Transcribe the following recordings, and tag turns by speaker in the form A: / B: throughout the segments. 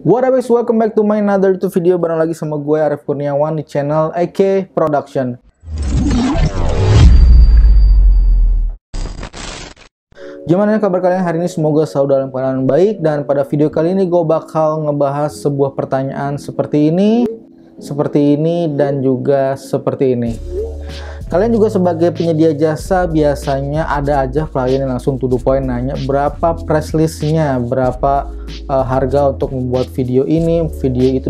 A: What up guys, welcome back to my another video. Bareng lagi sama gue Arif Kurniawan di channel AK Production. Gimana kabar kalian hari ini? Semoga selalu dalam keadaan baik. Dan pada video kali ini gue bakal ngebahas sebuah pertanyaan seperti ini, dan juga seperti ini. Kalian juga sebagai penyedia jasa biasanya ada aja klien yang langsung to the point nanya berapa price listnya, berapa harga untuk membuat video ini, video itu,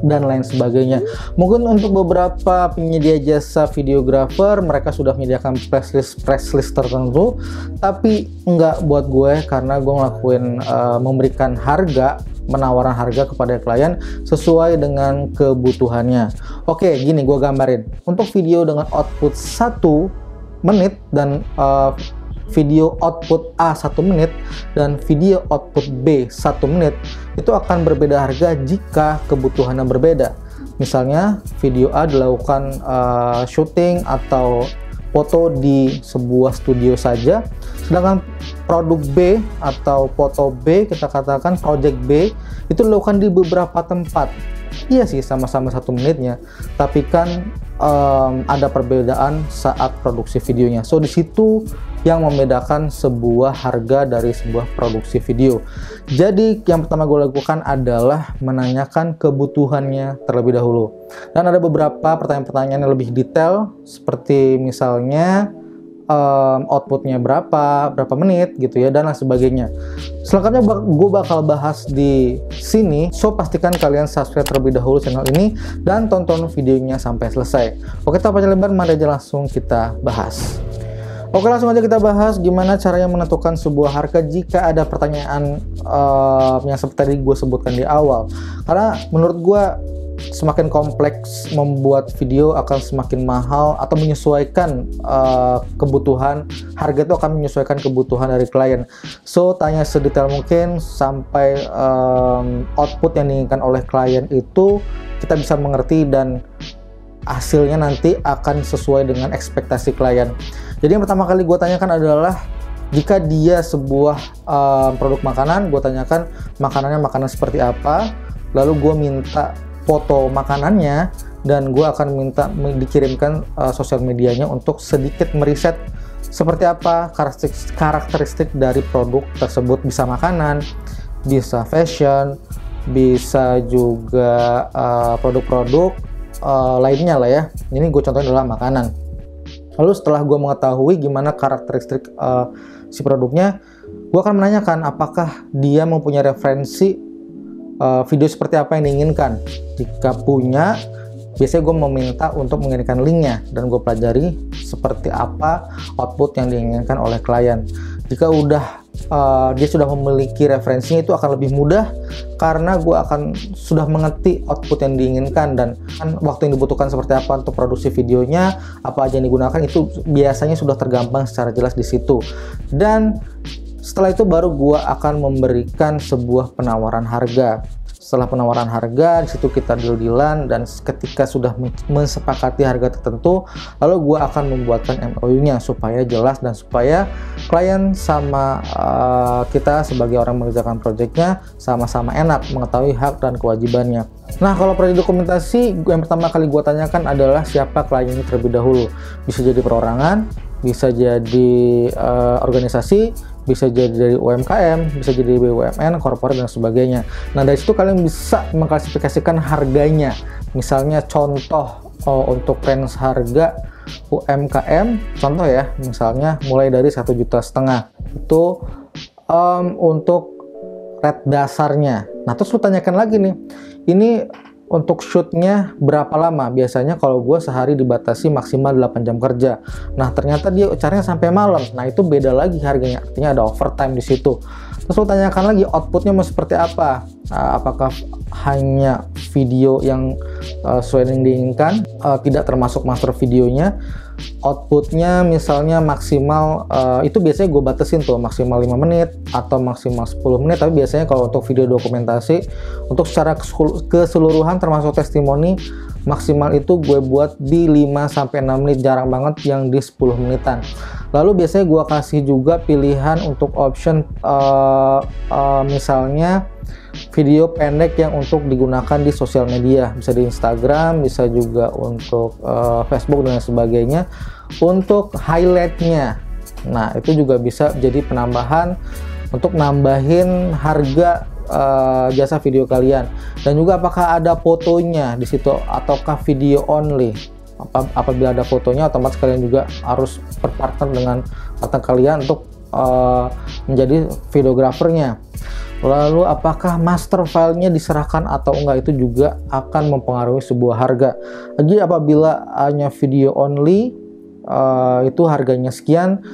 A: dan lain sebagainya. Mungkin untuk beberapa penyedia jasa videographer mereka sudah menyediakan price list tertentu, tapi enggak buat gue, karena gue ngelakuin memberikan penawaran harga kepada klien sesuai dengan kebutuhannya. Oke, gini gue gambarin. Untuk video dengan output 1 menit dan video output A 1 menit dan video output B 1 menit, itu akan berbeda harga jika kebutuhannya berbeda. Misalnya video A dilakukan syuting atau foto di sebuah studio saja, sedangkan produk B atau foto B, kita katakan project B, itu dilakukan di beberapa tempat. Iya sih, sama-sama 1 menitnya, tapi kan ada perbedaan saat produksi videonya. So di situ yang membedakan sebuah harga dari sebuah produksi video. Jadi yang pertama gue lakukan adalah menanyakan kebutuhannya terlebih dahulu. Dan ada beberapa pertanyaan-pertanyaan yang lebih detail, seperti misalnya outputnya berapa menit gitu ya, dan lain sebagainya. Selengkapnya gue bakal bahas di sini, so pastikan kalian subscribe terlebih dahulu channel ini dan tonton videonya sampai selesai. Oke, tanpa panjang lebar, mari aja langsung kita bahas. Oke, langsung aja kita bahas gimana caranya menentukan sebuah harga jika ada pertanyaan yang seperti tadi gue sebutkan di awal. Karena menurut gue semakin kompleks membuat video akan semakin mahal, atau menyesuaikan kebutuhan, harga itu akan menyesuaikan kebutuhan dari klien. So tanya sedetail mungkin sampai output yang diinginkan oleh klien itu kita bisa mengerti, dan hasilnya nanti akan sesuai dengan ekspektasi klien. Jadi yang pertama kali gue tanyakan adalah, jika dia sebuah produk makanan, gue tanyakan makanannya seperti apa, lalu gue minta foto makanannya, dan gue akan minta dikirimkan sosial medianya untuk sedikit meriset seperti apa karakteristik dari produk tersebut. Bisa makanan, bisa fashion, bisa juga produk-produk lainnya lah ya. Ini gue contohin adalah makanan. Lalu setelah gue mengetahui gimana karakteristik si produknya, gue akan menanyakan apakah dia mempunyai referensi video seperti apa yang diinginkan. Jika punya, biasanya gue meminta untuk mengirimkan linknya, dan gue pelajari seperti apa output yang diinginkan oleh klien. Jika dia sudah memiliki referensinya, itu akan lebih mudah, karena gue akan sudah mengerti output yang diinginkan, dan waktu yang dibutuhkan seperti apa untuk produksi videonya, apa aja yang digunakan, itu biasanya sudah tergampang secara jelas di situ. Dan setelah itu baru gue akan memberikan sebuah penawaran harga. Setelah penawaran harga, di situ kita deal-dealan, dan ketika sudah mensepakati harga tertentu, lalu gue akan membuatkan MOU-nya supaya jelas, dan supaya klien sama kita sebagai orang mengerjakan proyeknya sama-sama enak mengetahui hak dan kewajibannya. Nah, kalau proyek dokumentasi, yang pertama kali gue tanyakan adalah siapa klien ini terlebih dahulu. Bisa jadi perorangan, bisa jadi organisasi, bisa jadi dari UMKM, bisa jadi BUMN, korporat, dan sebagainya. Nah, dari situ kalian bisa mengklasifikasikan harganya. Misalnya contoh untuk range harga UMKM, contoh ya, misalnya mulai dari 1,5 juta itu untuk rate dasarnya. Nah, terus lu tanyakan lagi nih, ini untuk shootnya berapa lama? Biasanya kalau gue sehari dibatasi maksimal 8 jam kerja. Nah, ternyata dia caranya sampai malam. Nah, itu beda lagi harganya. Artinya ada overtime di situ. Terus lo tanyakan lagi outputnya mau seperti apa? Apakah hanya video yang sesuai yang diinginkan, tidak termasuk master videonya? Outputnya misalnya maksimal, itu biasanya gue batasin tuh maksimal 5 menit atau maksimal 10 menit. Tapi biasanya kalau untuk video dokumentasi, untuk secara keseluruhan termasuk testimoni, maksimal itu gue buat di 5-6 menit, jarang banget yang di 10 menitan. Lalu biasanya gue kasih juga pilihan untuk option misalnya video pendek yang untuk digunakan di sosial media, bisa di Instagram, bisa juga untuk Facebook dan sebagainya, untuk highlightnya. Nah, itu juga bisa jadi penambahan untuk nambahin harga jasa video kalian. Dan juga apakah ada fotonya di situ ataukah video only. Apabila ada fotonya, otomatis kalian juga harus berpartner dengan partner kalian untuk menjadi videografernya. Lalu apakah master filenya diserahkan atau enggak, itu juga akan mempengaruhi sebuah harga. Lagi apabila hanya video only, itu harganya sekian.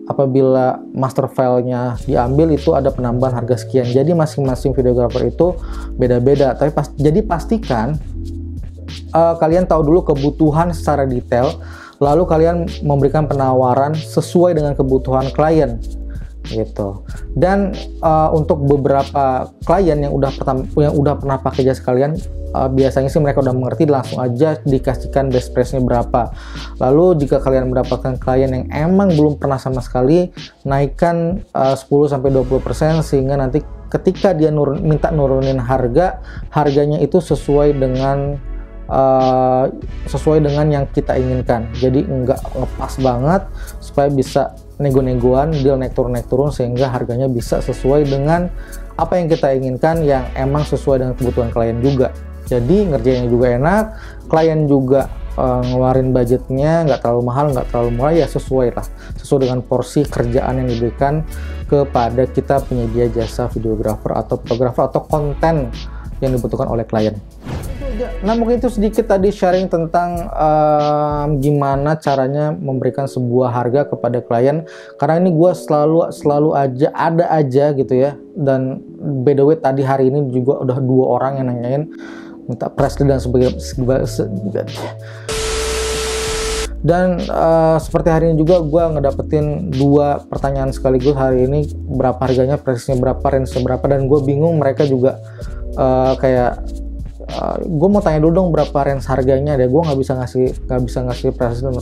A: Apabila master filenya diambil, itu ada penambahan harga sekian. Jadi masing-masing videografer itu beda-beda. Tapi jadi pastikan kalian tahu dulu kebutuhan secara detail, lalu kalian memberikan penawaran sesuai dengan kebutuhan klien gitu. Dan untuk beberapa klien yang udah pernah pakai jasa kalian, biasanya sih mereka udah mengerti, langsung aja dikasihkan best price-nya berapa. Lalu jika kalian mendapatkan klien yang emang belum pernah sama sekali, naikkan 10-20% sehingga nanti ketika dia minta nurunin harganya itu sesuai dengan yang kita inginkan. Jadi nggak ngepas banget, supaya bisa nego-negoan, deal naik turun sehingga harganya bisa sesuai dengan apa yang kita inginkan, yang emang sesuai dengan kebutuhan klien juga. Jadi ngerjainnya juga enak, klien juga ngeluarin budgetnya nggak terlalu mahal, nggak terlalu murah, ya sesuai dengan porsi kerjaan yang diberikan kepada kita penyedia jasa videografer atau fotografer atau konten yang dibutuhkan oleh klien. Nah, mungkin itu sedikit tadi sharing tentang gimana caranya memberikan sebuah harga kepada klien. Karena ini gue selalu ada aja gitu ya. Dan by the way, tadi hari ini juga udah 2 orang yang nanyain minta press release dan sebagainya. Dan seperti hari ini juga gue ngedapetin 2 pertanyaan sekaligus hari ini, berapa harganya, presnya berapa, range berapa, dan gue bingung. Mereka juga gue mau tanya dulu dong berapa range harganya deh. Gue nggak bisa ngasih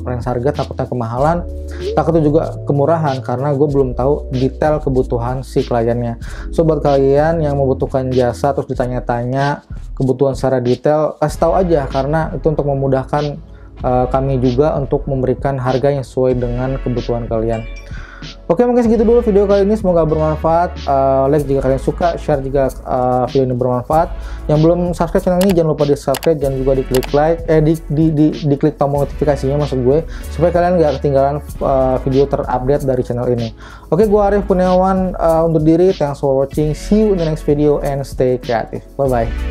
A: range harga, takutnya kemahalan, takutnya juga kemurahan, karena gue belum tahu detail kebutuhan si kliennya. So buat kalian yang membutuhkan jasa terus ditanya-tanya kebutuhan secara detail, kasih tahu aja, karena itu untuk memudahkan kami juga untuk memberikan harga yang sesuai dengan kebutuhan kalian. Oke, mungkin segitu dulu video kali ini, semoga bermanfaat. Like jika kalian suka, share jika video ini bermanfaat. Yang belum subscribe channel ini jangan lupa di subscribe dan juga diklik like, diklik tombol notifikasinya maksud gue, supaya kalian gak ketinggalan video terupdate dari channel ini. Oke, gue Arif Kurniawan undur diri. Thanks for watching, see you in the next video and stay creative. Bye bye.